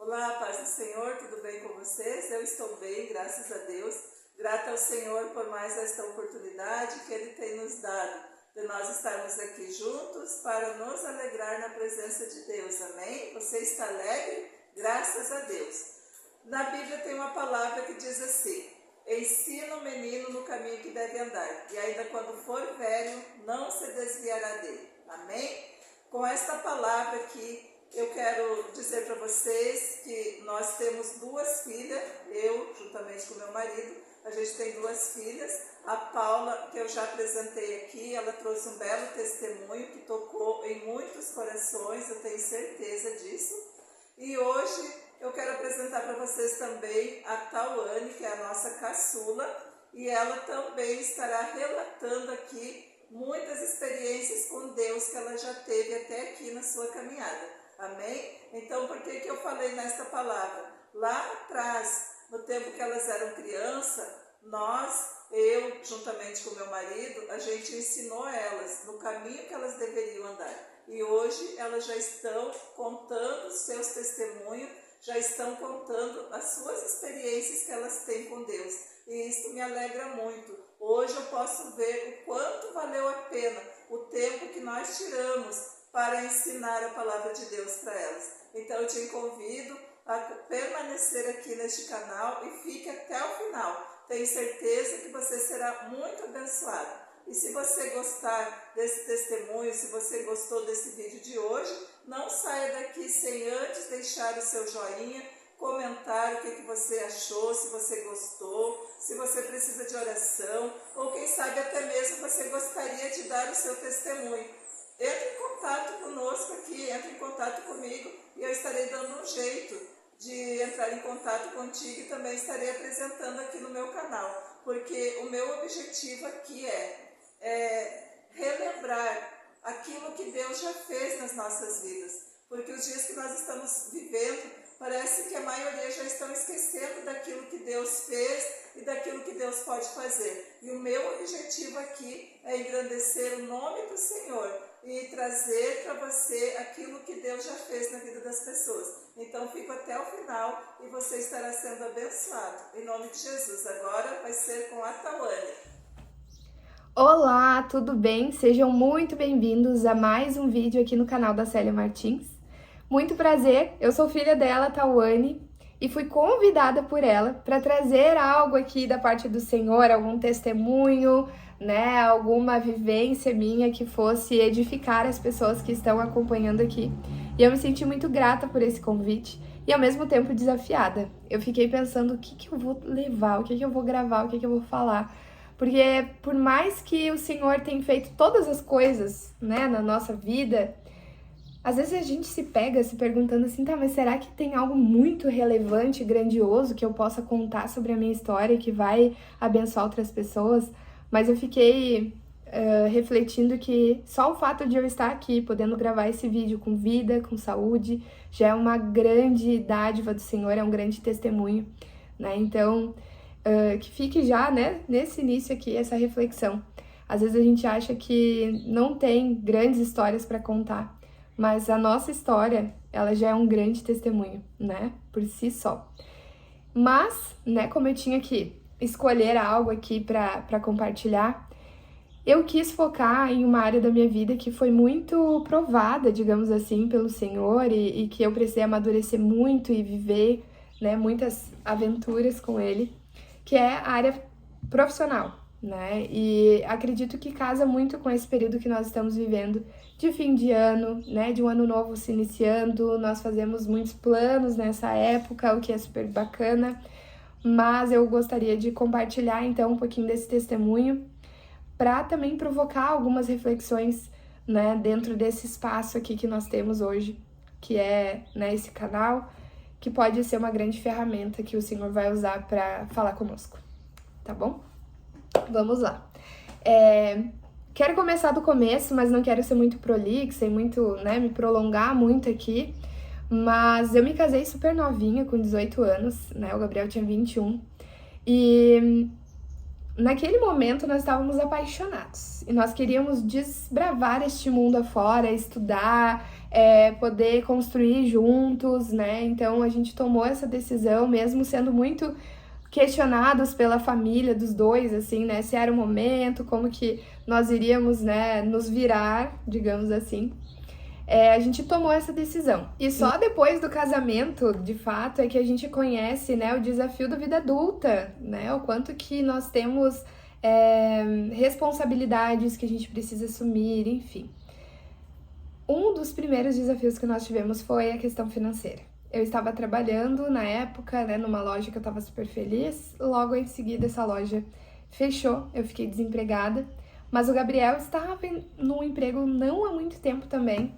Olá, paz do Senhor, tudo bem com vocês? Eu estou bem, graças a Deus. Grata ao Senhor por mais esta oportunidade que Ele tem nos dado, de nós estarmos aqui juntos para nos alegrar na presença de Deus, amém? Você está alegre? Graças a Deus. Na Bíblia tem uma palavra que diz assim: ensina o menino no caminho que deve andar, e ainda quando for velho, não se desviará dele, amém? Com esta palavra aqui, eu quero dizer para vocês que nós temos duas filhas, eu juntamente com meu marido, a gente tem duas filhas. A Paula, que eu já apresentei aqui, ela trouxe um belo testemunho que tocou em muitos corações, eu tenho certeza disso. E hoje eu quero apresentar para vocês também a Tawane, que é a nossa caçula, e ela também estará relatando aqui muitas experiências com Deus que ela já teve até aqui na sua caminhada. Amém? Então, por que eu falei nesta palavra? Lá atrás, no tempo que elas eram criança, eu, juntamente com meu marido, a gente ensinou elas no caminho que elas deveriam andar. E hoje elas já estão contando os seus testemunhos, já estão contando as suas experiências que elas têm com Deus. E isso me alegra muito. Hoje eu posso ver o quanto valeu a pena o tempo que nós tiramos para ensinar a palavra de Deus para elas. Então eu te convido a permanecer aqui neste canal e fique até o final. Tenho certeza que você será muito abençoado. E se você gostar desse testemunho, se você gostou desse vídeo de hoje, não saia daqui sem antes deixar o seu joinha, comentar o que você achou, se você gostou, se você precisa de oração, ou quem sabe até mesmo você gostaria de dar o seu testemunho. Entre em contato conosco aqui, entre em contato comigo e eu estarei dando um jeito de entrar em contato contigo e também estarei apresentando aqui no meu canal, porque o meu objetivo aqui é relembrar aquilo que Deus já fez nas nossas vidas, porque os dias que nós estamos vivendo, parece que a maioria já estão esquecendo daquilo que Deus fez e daquilo que Deus pode fazer. E o meu objetivo aqui é engrandecer o nome do Senhor e trazer para você aquilo que Deus já fez na vida das pessoas. Então fico até o final e você estará sendo abençoado. Em nome de Jesus. Agora vai ser com a Tawane. Olá, tudo bem? Sejam muito bem-vindos a mais um vídeo aqui no canal da Célia Martins. Muito prazer, eu sou filha dela, Tawane, e fui convidada por ela para trazer algo aqui da parte do Senhor, algum testemunho, né, alguma vivência minha que fosse edificar as pessoas que estão acompanhando aqui. E eu me senti muito grata por esse convite e ao mesmo tempo desafiada. Eu fiquei pensando o que eu vou levar, o que eu vou gravar, o que eu vou falar. Porque por mais que o Senhor tenha feito todas as coisas, né, na nossa vida, às vezes a gente se pega se perguntando assim, tá, mas será que tem algo muito relevante, grandioso que eu possa contar sobre a minha história e que vai abençoar outras pessoas? Mas eu fiquei refletindo que só o fato de eu estar aqui, podendo gravar esse vídeo com vida, com saúde, já é uma grande dádiva do Senhor, é um grande testemunho, né? Então, que fique já, né, nesse início aqui, essa reflexão. Às vezes a gente acha que não tem grandes histórias para contar, mas a nossa história, ela já é um grande testemunho, né, por si só. Mas, né, como eu tinha que escolher algo aqui para compartilhar, eu quis focar em uma área da minha vida que foi muito provada, digamos assim, pelo Senhor e que eu precisei amadurecer muito e viver, né, muitas aventuras com Ele, que é a área profissional, né? E acredito que casa muito com esse período que nós estamos vivendo de fim de ano, né? De um ano novo se iniciando, nós fazemos muitos planos nessa época, o que é super bacana, mas eu gostaria de compartilhar então um pouquinho desse testemunho para também provocar algumas reflexões, né? Dentro desse espaço aqui que nós temos hoje, que é, né, esse canal, que pode ser uma grande ferramenta que o Senhor vai usar para falar conosco, tá bom? Vamos lá. Quero começar do começo, mas não quero ser muito prolixa e muito, né, me prolongar muito aqui, mas eu me casei super novinha, com 18 anos, né, o Gabriel tinha 21, e naquele momento nós estávamos apaixonados e nós queríamos desbravar este mundo afora, estudar, poder construir juntos, né? Então a gente tomou essa decisão, mesmo sendo muito questionados pela família dos dois, assim, né? Se era o momento, como que nós iríamos, né, nos virar, digamos assim. A gente tomou essa decisão. E só depois do casamento, de fato, é que a gente conhece, né, o desafio da vida adulta, né? O quanto que nós temos responsabilidades que a gente precisa assumir, enfim. Um dos primeiros desafios que nós tivemos foi a questão financeira. Eu estava trabalhando na época, né, numa loja que eu estava super feliz. Logo em seguida, essa loja fechou, eu fiquei desempregada. Mas o Gabriel estava num emprego não há muito tempo também.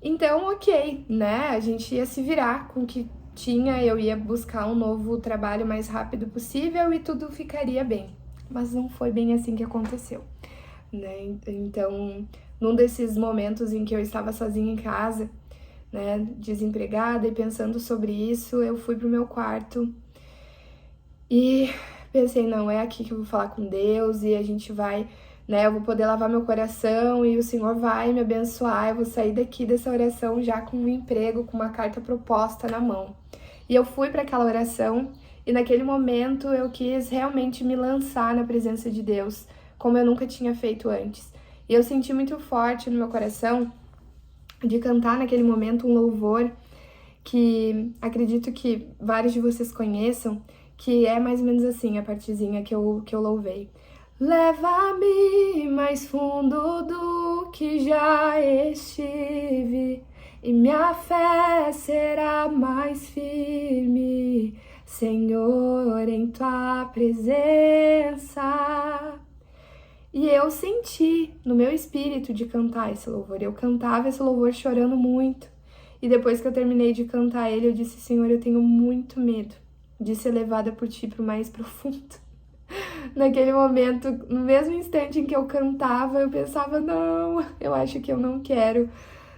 Então, ok, né? A gente ia se virar com o que tinha, eu ia buscar um novo trabalho mais rápido possível e tudo ficaria bem. Mas não foi bem assim que aconteceu, né? Então, num desses momentos em que eu estava sozinha em casa, né, desempregada e pensando sobre isso, eu fui pro meu quarto e pensei, não, é aqui que eu vou falar com Deus e a gente vai, né, eu vou poder lavar meu coração e o Senhor vai me abençoar, eu vou sair daqui dessa oração já com um emprego, com uma carta proposta na mão. E eu fui para aquela oração e naquele momento eu quis realmente me lançar na presença de Deus, como eu nunca tinha feito antes. E eu senti muito forte no meu coração de cantar naquele momento um louvor que acredito que vários de vocês conheçam, que é mais ou menos assim a partezinha que eu louvei. Leva-me mais fundo do que já estive, e minha fé será mais firme, Senhor, em tua presença. E eu senti no meu espírito de cantar esse louvor. Eu cantava esse louvor chorando muito. E depois que eu terminei de cantar ele, eu disse, Senhor, eu tenho muito medo de ser levada por ti para o mais profundo. Naquele momento, no mesmo instante em que eu cantava, eu pensava, não, eu acho que eu não quero,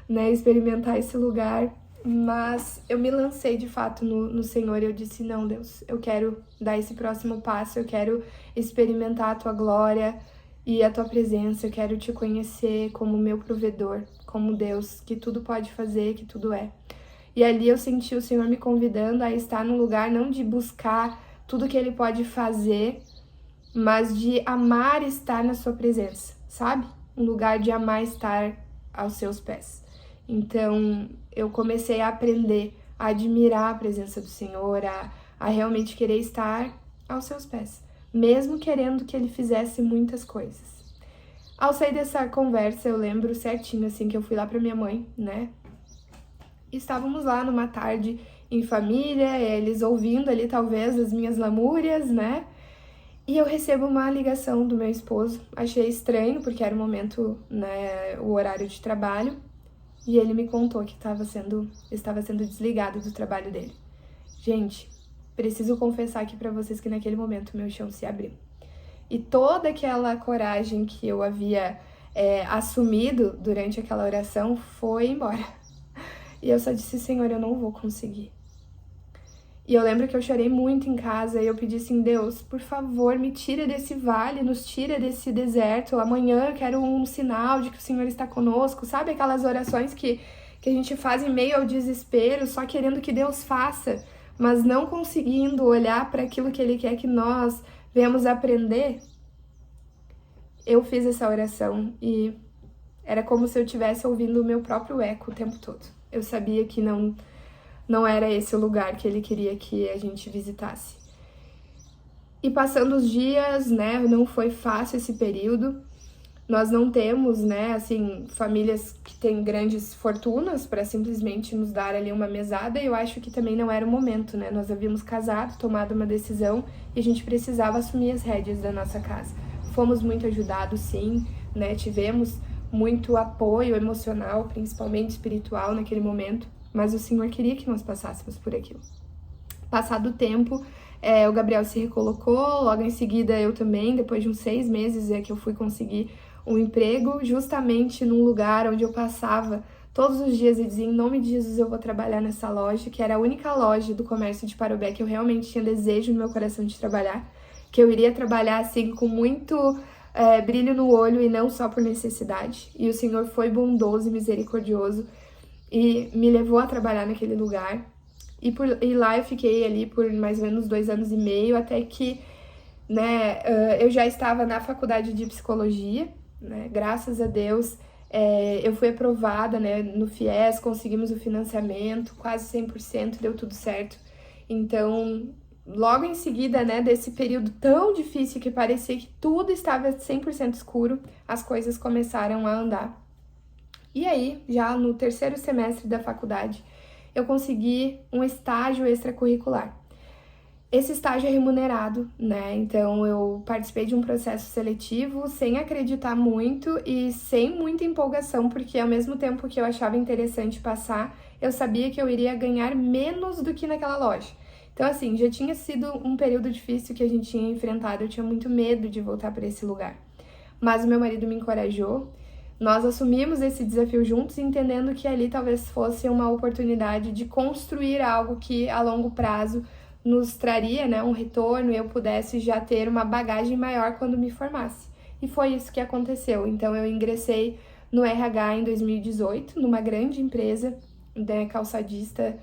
né, experimentar esse lugar. Mas eu me lancei de fato no Senhor e eu disse, não, Deus, eu quero dar esse próximo passo, eu quero experimentar a tua glória e a tua presença, eu quero te conhecer como meu provedor, como Deus, que tudo pode fazer, que tudo é. E ali eu senti o Senhor me convidando a estar num lugar não de buscar tudo que Ele pode fazer, mas de amar estar na sua presença, sabe? Um lugar de amar estar aos seus pés. Então, eu comecei a aprender a admirar a presença do Senhor, a realmente querer estar aos seus pés, mesmo querendo que Ele fizesse muitas coisas. Ao sair dessa conversa, eu lembro certinho, assim, que eu fui lá pra minha mãe, né? Estávamos lá numa tarde em família, eles ouvindo ali talvez as minhas lamúrias, né? E eu recebo uma ligação do meu esposo. Achei estranho, porque era o momento, né, o horário de trabalho. E ele me contou que estava sendo desligado do trabalho dele. Gente, preciso confessar aqui pra vocês que naquele momento meu chão se abriu. E toda aquela coragem que eu havia assumido durante aquela oração foi embora. E eu só disse, Senhor, eu não vou conseguir. E eu lembro que eu chorei muito em casa e eu pedi assim, Deus, por favor, me tira desse vale, nos tira desse deserto. Amanhã eu quero um sinal de que o Senhor está conosco. Sabe aquelas orações que a gente faz em meio ao desespero, só querendo que Deus faça, mas não conseguindo olhar para aquilo que Ele quer que nós venhamos aprender? Eu fiz essa oração e era como se eu estivesse ouvindo o meu próprio eco o tempo todo. Eu sabia que não era esse o lugar que Ele queria que a gente visitasse. E passando os dias, né, não foi fácil esse período. Nós não temos, né, assim, famílias que têm grandes fortunas para simplesmente nos dar ali uma mesada, e eu acho que também não era o momento, né? Nós havíamos casado, tomado uma decisão e a gente precisava assumir as rédeas da nossa casa. Fomos muito ajudados, sim, né? Tivemos muito apoio emocional, principalmente espiritual naquele momento, mas o Senhor queria que nós passássemos por aquilo. Passado o tempo, o Gabriel se recolocou, logo em seguida eu também, depois de uns 6 meses é que eu fui conseguir um emprego, justamente num lugar onde eu passava todos os dias e dizia, em nome de Jesus eu vou trabalhar nessa loja, que era a única loja do comércio de Parobé que eu realmente tinha desejo no meu coração de trabalhar. que eu iria trabalhar assim com muito brilho no olho e não só por necessidade. E o Senhor foi bondoso e misericordioso e me levou a trabalhar naquele lugar. E lá eu fiquei ali por mais ou menos 2 anos e meio, até que, né, eu já estava na faculdade de psicologia, né, graças a Deus. Eu fui aprovada, né, no FIES, conseguimos o financiamento, quase 100%, deu tudo certo. Então, logo em seguida, né, desse período tão difícil que parecia que tudo estava 100% escuro, as coisas começaram a andar. E aí, já no 3º semestre da faculdade, eu consegui um estágio extracurricular. Esse estágio é remunerado, né? Então eu participei de um processo seletivo sem acreditar muito e sem muita empolgação, porque ao mesmo tempo que eu achava interessante passar, eu sabia que eu iria ganhar menos do que naquela loja. Então, assim, já tinha sido um período difícil que a gente tinha enfrentado, eu tinha muito medo de voltar para esse lugar. Mas o meu marido me encorajou, nós assumimos esse desafio juntos, entendendo que ali talvez fosse uma oportunidade de construir algo que a longo prazo nos traria, né, um retorno e eu pudesse já ter uma bagagem maior quando me formasse. E foi isso que aconteceu. Então eu ingressei no RH em 2018, numa grande empresa, né, calçadista,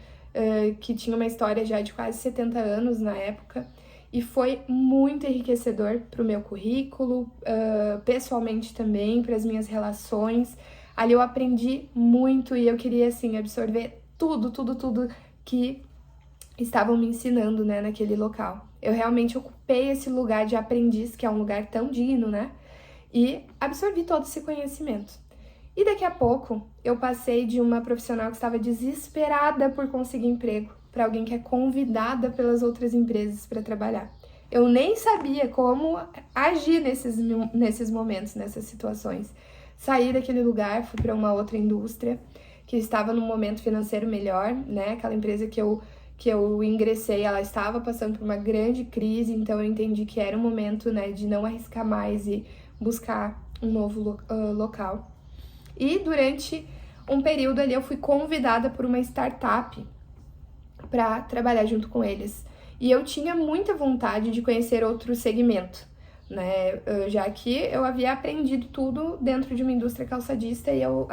que tinha uma história já de quase 70 anos na época. E foi muito enriquecedor para o meu currículo, pessoalmente também, para as minhas relações. Ali eu aprendi muito e eu queria, assim, absorver tudo que estavam me ensinando, né, naquele local. Eu realmente ocupei esse lugar de aprendiz, que é um lugar tão digno, né, e absorvi todo esse conhecimento. E daqui a pouco, eu passei de uma profissional que estava desesperada por conseguir emprego para alguém que é convidada pelas outras empresas para trabalhar. Eu nem sabia como agir nesses momentos, nessas situações. Saí daquele lugar, fui para uma outra indústria que estava num momento financeiro melhor, né, aquela empresa que eu ingressei, ela estava passando por uma grande crise, então eu entendi que era um momento, né, de não arriscar mais e buscar um novo local. E durante um período ali eu fui convidada por uma startup para trabalhar junto com eles. E eu tinha muita vontade de conhecer outro segmento, né, já que eu havia aprendido tudo dentro de uma indústria calçadista e o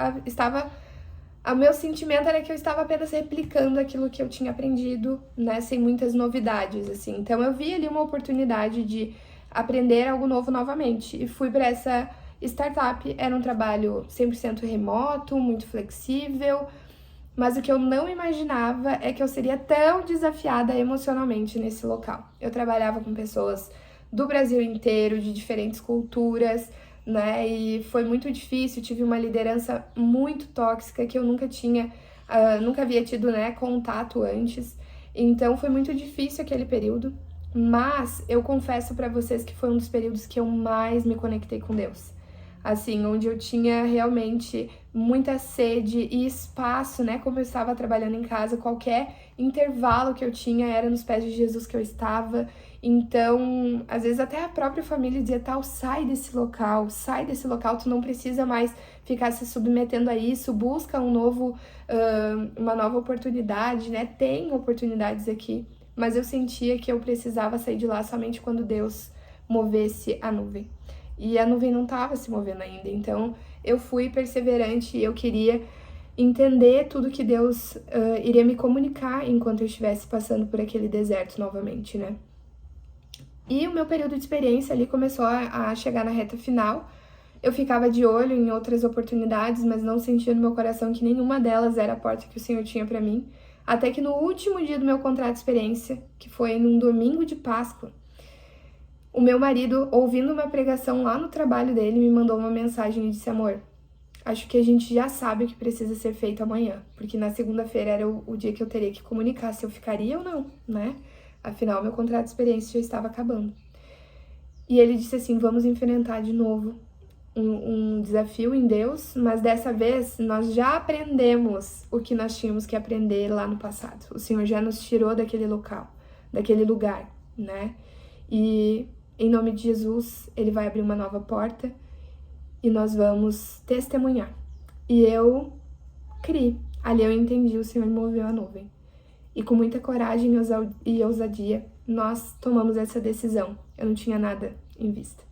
meu sentimento era que eu estava apenas replicando aquilo que eu tinha aprendido, né, sem muitas novidades, assim. Então eu vi ali uma oportunidade de aprender algo novo novamente e fui para essa startup. Era um trabalho 100% remoto, muito flexível, mas o que eu não imaginava é que eu seria tão desafiada emocionalmente nesse local. Eu trabalhava com pessoas do Brasil inteiro, de diferentes culturas, né, e foi muito difícil, tive uma liderança muito tóxica que eu nunca havia tido, né, contato antes, então foi muito difícil aquele período, mas eu confesso pra vocês que foi um dos períodos que eu mais me conectei com Deus, assim, onde eu tinha realmente muita sede e espaço, né, como eu estava trabalhando em casa, qualquer intervalo que eu tinha era nos pés de Jesus que eu estava. Então, às vezes até a própria família dizia, tal, sai desse local, tu não precisa mais ficar se submetendo a isso, busca uma nova oportunidade, né, tem oportunidades aqui, mas eu sentia que eu precisava sair de lá somente quando Deus movesse a nuvem. E a nuvem não estava se movendo ainda, então eu fui perseverante e eu queria entender tudo que Deus iria me comunicar enquanto eu estivesse passando por aquele deserto novamente, né? E o meu período de experiência ali começou a chegar na reta final. Eu ficava de olho em outras oportunidades, mas não sentia no meu coração que nenhuma delas era a porta que o Senhor tinha para mim. Até que no último dia do meu contrato de experiência, que foi num domingo de Páscoa, o meu marido, ouvindo uma pregação lá no trabalho dele, me mandou uma mensagem e disse, amor, acho que a gente já sabe o que precisa ser feito amanhã, porque na segunda-feira era o dia que eu teria que comunicar se eu ficaria ou não, né? Afinal, meu contrato de experiência já estava acabando. E ele disse assim, vamos enfrentar de novo um desafio em Deus, mas dessa vez nós já aprendemos o que nós tínhamos que aprender lá no passado. O Senhor já nos tirou daquele local, daquele lugar, né? E em nome de Jesus, Ele vai abrir uma nova porta e nós vamos testemunhar. E eu criei. Ali eu entendi, o Senhor moveu a nuvem. E com muita coragem e ousadia, nós tomamos essa decisão. eu não tinha nada em vista.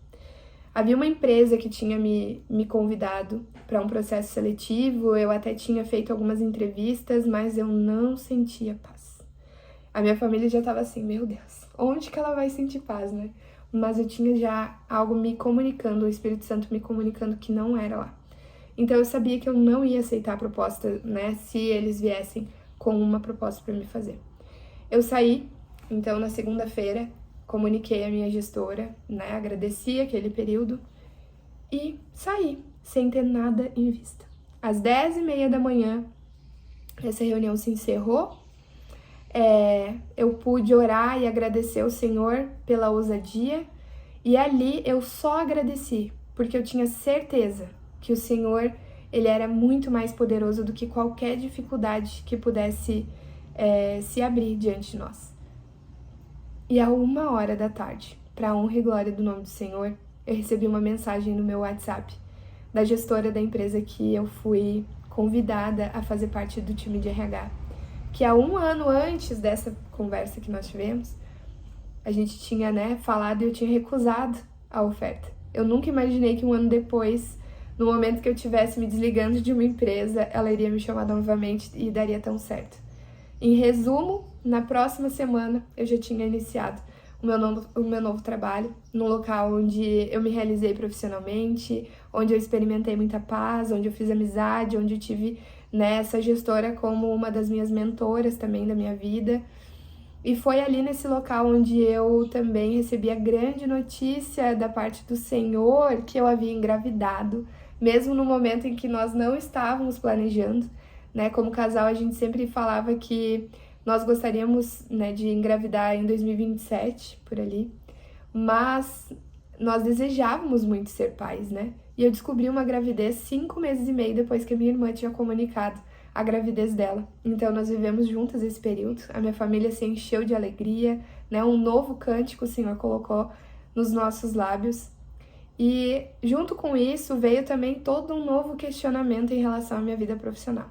Havia uma empresa que tinha me convidado para um processo seletivo, eu até tinha feito algumas entrevistas, mas eu não sentia paz. A minha família já estava assim, meu Deus, onde que ela vai sentir paz, né? Mas eu tinha já algo me comunicando, o Espírito Santo me comunicando que não era lá. Então eu sabia que eu não ia aceitar a proposta, né, se eles viessem com uma proposta para me fazer. Eu saí, então na segunda-feira, comuniquei a minha gestora, né, agradeci aquele período e saí, sem ter nada em vista. Às 10h30 da manhã, essa reunião se encerrou. Eu pude orar e agradecer ao Senhor pela ousadia, e ali eu só agradeci, porque eu tinha certeza que o Senhor, ele era muito mais poderoso do que qualquer dificuldade que pudesse se abrir diante de nós. E à 13h, para a honra e glória do nome do Senhor, eu recebi uma mensagem no meu WhatsApp da gestora da empresa que eu fui convidada a fazer parte do time de RH. Que há 1 ano antes dessa conversa que nós tivemos, a gente tinha, falado e eu tinha recusado a oferta. Eu nunca imaginei que 1 ano depois, no momento que eu estivesse me desligando de uma empresa, ela iria me chamar novamente e daria tão certo. Em resumo, na próxima semana eu já tinha iniciado o meu novo trabalho, num local onde eu me realizei profissionalmente, onde eu experimentei muita paz, onde eu fiz amizade, onde eu tive essa gestora como uma das minhas mentoras também da minha vida. E foi ali nesse local onde eu também recebi a grande notícia da parte do Senhor que eu havia engravidado, mesmo no momento em que nós não estávamos planejando, Como casal, a gente sempre falava que nós gostaríamos, de engravidar em 2027, por ali, mas nós desejávamos muito ser pais, E eu descobri uma gravidez 5 meses e meio depois que a minha irmã tinha comunicado a gravidez dela. Então, nós vivemos juntas esse período, a minha família se encheu de alegria, Um novo cântico o Senhor colocou nos nossos lábios. E junto com isso veio também todo um novo questionamento em relação à minha vida profissional.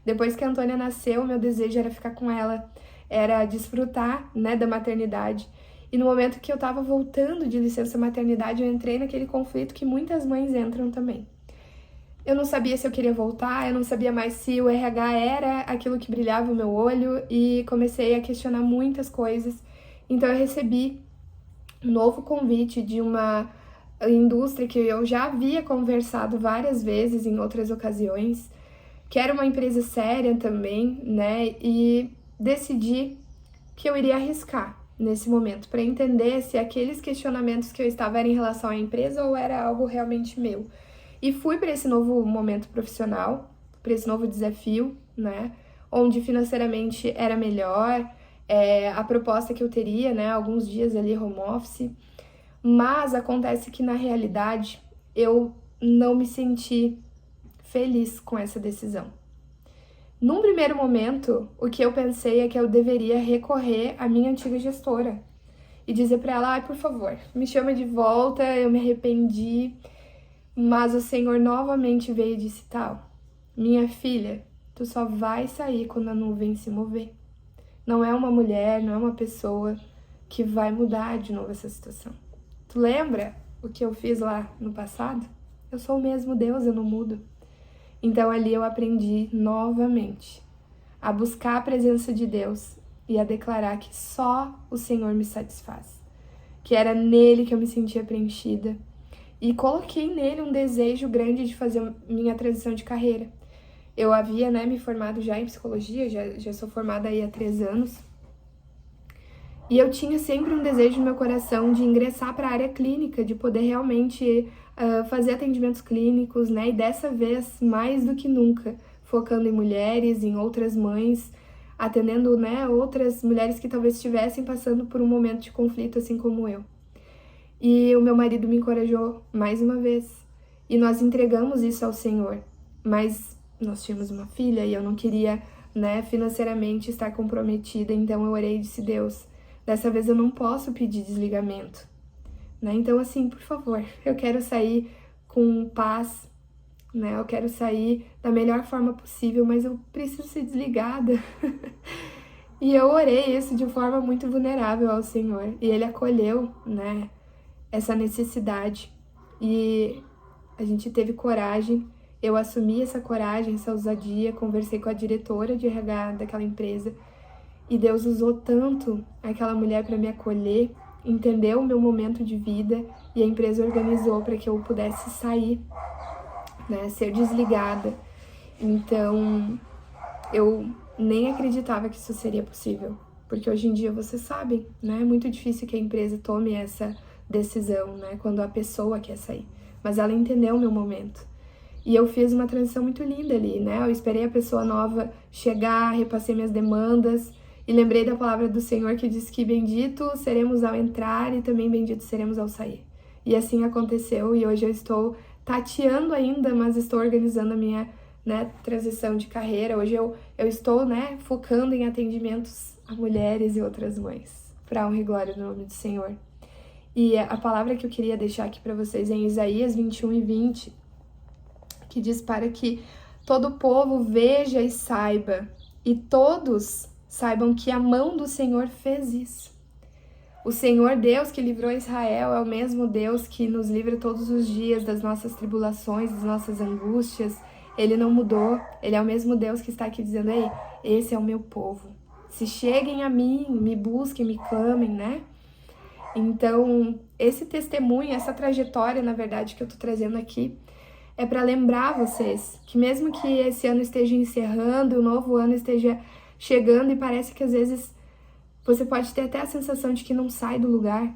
Depois que a Antônia nasceu, meu desejo era ficar com ela, era desfrutar, da maternidade. E no momento que eu estava voltando de licença maternidade, eu entrei naquele conflito que muitas mães entram também. Eu não sabia se eu queria voltar, eu não sabia mais se o RH era aquilo que brilhava o meu olho e comecei a questionar muitas coisas. Então eu recebi um novo convite de uma indústria que eu já havia conversado várias vezes em outras ocasiões, que era uma empresa séria também, E decidi que eu iria arriscar nesse momento, para entender se aqueles questionamentos que eu estava eram em relação à empresa ou era algo realmente meu. E fui para esse novo momento profissional, para esse novo desafio, Onde financeiramente era melhor, a proposta que eu teria, alguns dias ali home office, mas acontece que na realidade eu não me senti feliz com essa decisão. Num primeiro momento, o que eu pensei é que eu deveria recorrer à minha antiga gestora e dizer para ela, por favor, me chama de volta, eu me arrependi, mas o Senhor novamente veio e disse, minha filha, tu só vai sair quando a nuvem se mover. Não é uma mulher, não é uma pessoa que vai mudar de novo essa situação. Tu lembra o que eu fiz lá no passado? Eu sou o mesmo Deus, eu não mudo. Então ali eu aprendi novamente a buscar a presença de Deus e a declarar que só o Senhor me satisfaz, que era nele que eu me sentia preenchida, e coloquei nele um desejo grande de fazer minha transição de carreira. Eu havia me formado já em psicologia, já sou formada aí há 3 anos, e eu tinha sempre um desejo no meu coração de ingressar para a área clínica, de poder realmente fazer atendimentos clínicos, E dessa vez, mais do que nunca, focando em mulheres, em outras mães, atendendo, outras mulheres que talvez estivessem passando por um momento de conflito, assim como eu. E o meu marido me encorajou mais uma vez, e nós entregamos isso ao Senhor, mas nós tínhamos uma filha e eu não queria, financeiramente estar comprometida, então eu orei e disse, Deus, dessa vez eu não posso pedir desligamento, Então, assim, por favor, eu quero sair com paz, Eu quero sair da melhor forma possível, mas eu preciso ser desligada. E eu orei isso de forma muito vulnerável ao Senhor. E Ele acolheu, essa necessidade. E a gente teve coragem, eu assumi essa coragem, essa ousadia, conversei com a diretora de RH daquela empresa e Deus usou tanto aquela mulher para me acolher, entendeu o meu momento de vida e a empresa organizou para que eu pudesse sair, né, ser desligada. Então, eu nem acreditava que isso seria possível, porque hoje em dia vocês sabem, né, é muito difícil que a empresa tome essa decisão, né, quando a pessoa quer sair. Mas ela entendeu o meu momento. E eu fiz uma transição muito linda ali, né? Eu esperei a pessoa nova chegar, repassei minhas demandas e lembrei da palavra do Senhor que diz que bendito seremos ao entrar e também bendito seremos ao sair. E assim aconteceu e hoje eu estou tateando ainda, mas estou organizando a minha, né, transição de carreira. Hoje eu estou, né, focando em atendimentos a mulheres e outras mães, para a honra e glória do nome do Senhor. E a palavra que eu queria deixar aqui para vocês é em Isaías 21:20, que diz para que todo o povo veja e saiba, e todos saibam que a mão do Senhor fez isso. O Senhor Deus que livrou Israel é o mesmo Deus que nos livra todos os dias das nossas tribulações, das nossas angústias. Ele não mudou, Ele é o mesmo Deus que está aqui dizendo, ei, esse é o meu povo. Se cheguem a mim, me busquem, me clamem, né? Então, esse testemunho, essa trajetória, na verdade, que eu tô trazendo aqui, é para lembrar vocês que mesmo que esse ano esteja encerrando, o novo ano esteja chegando e parece que às vezes você pode ter até a sensação de que não sai do lugar,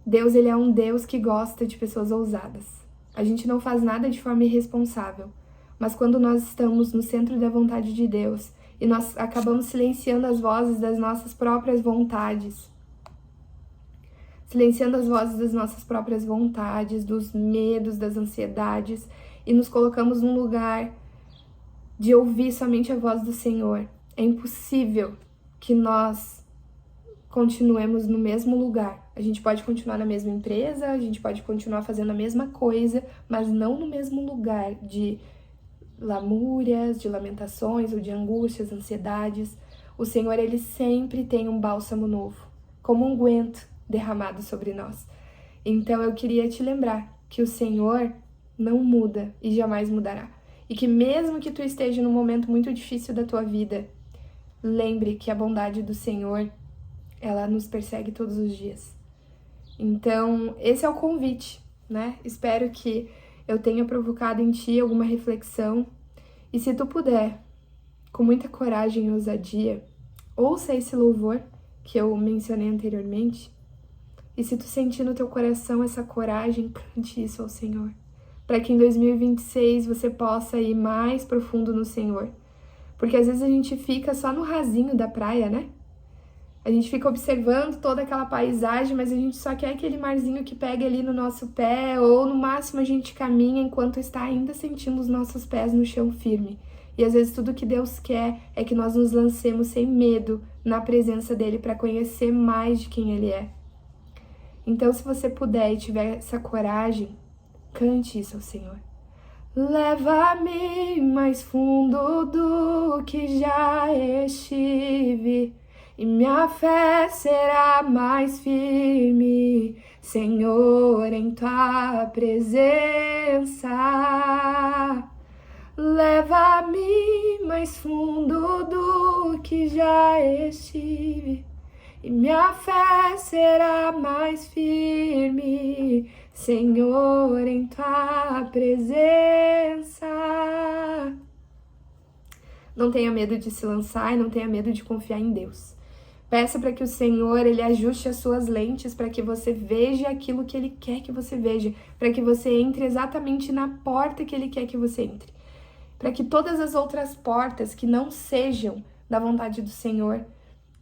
Deus, Ele é um Deus que gosta de pessoas ousadas. A gente não faz nada de forma irresponsável, mas quando nós estamos no centro da vontade de Deus e nós acabamos silenciando as vozes das nossas próprias vontades, dos medos, das ansiedades, e nos colocamos num lugar de ouvir somente a voz do Senhor, é impossível que nós continuemos no mesmo lugar. A gente pode continuar na mesma empresa, a gente pode continuar fazendo a mesma coisa, mas não no mesmo lugar de lamúrias, de lamentações ou de angústias, ansiedades. O Senhor, Ele sempre tem um bálsamo novo, como um unguento derramado sobre nós. Então eu queria te lembrar que o Senhor não muda e jamais mudará. E que mesmo que tu esteja num momento muito difícil da tua vida, lembre que a bondade do Senhor, ela nos persegue todos os dias. Então, esse é o convite, né? Espero que eu tenha provocado em ti alguma reflexão. E se tu puder, com muita coragem e ousadia, ouça esse louvor que eu mencionei anteriormente. E se tu sentir no teu coração essa coragem, cante isso ao Senhor. Para que em 2026 você possa ir mais profundo no Senhor. Porque às vezes a gente fica só no rasinho da praia, né? A gente fica observando toda aquela paisagem, mas a gente só quer aquele marzinho que pegue ali no nosso pé, ou no máximo a gente caminha enquanto está ainda sentindo os nossos pés no chão firme. E às vezes tudo que Deus quer é que nós nos lancemos sem medo na presença dEle para conhecer mais de quem Ele é. Então, se você puder e tiver essa coragem, cante isso ao Senhor. Leva-me mais fundo do que já estive, e minha fé será mais firme, Senhor, em tua presença. Leva-me mais fundo do que já estive, e minha fé será mais firme, Senhor, em tua presença. Não tenha medo de se lançar e não tenha medo de confiar em Deus. Peça para que o Senhor, Ele ajuste as suas lentes para que você veja aquilo que Ele quer que você veja, para que você entre exatamente na porta que Ele quer que você entre. Para que todas as outras portas que não sejam da vontade do Senhor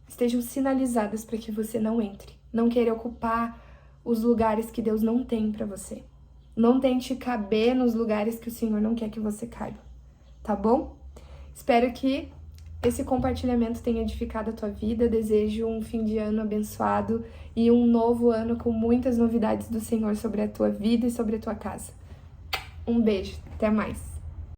estejam sinalizadas para que você não entre. Não queira ocupar os lugares que Deus não tem para você. Não tente caber nos lugares que o Senhor não quer que você caiba. Tá bom? Espero que esse compartilhamento tenha edificado a tua vida. Desejo um fim de ano abençoado e um novo ano com muitas novidades do Senhor sobre a tua vida e sobre a tua casa. Um beijo. Até mais.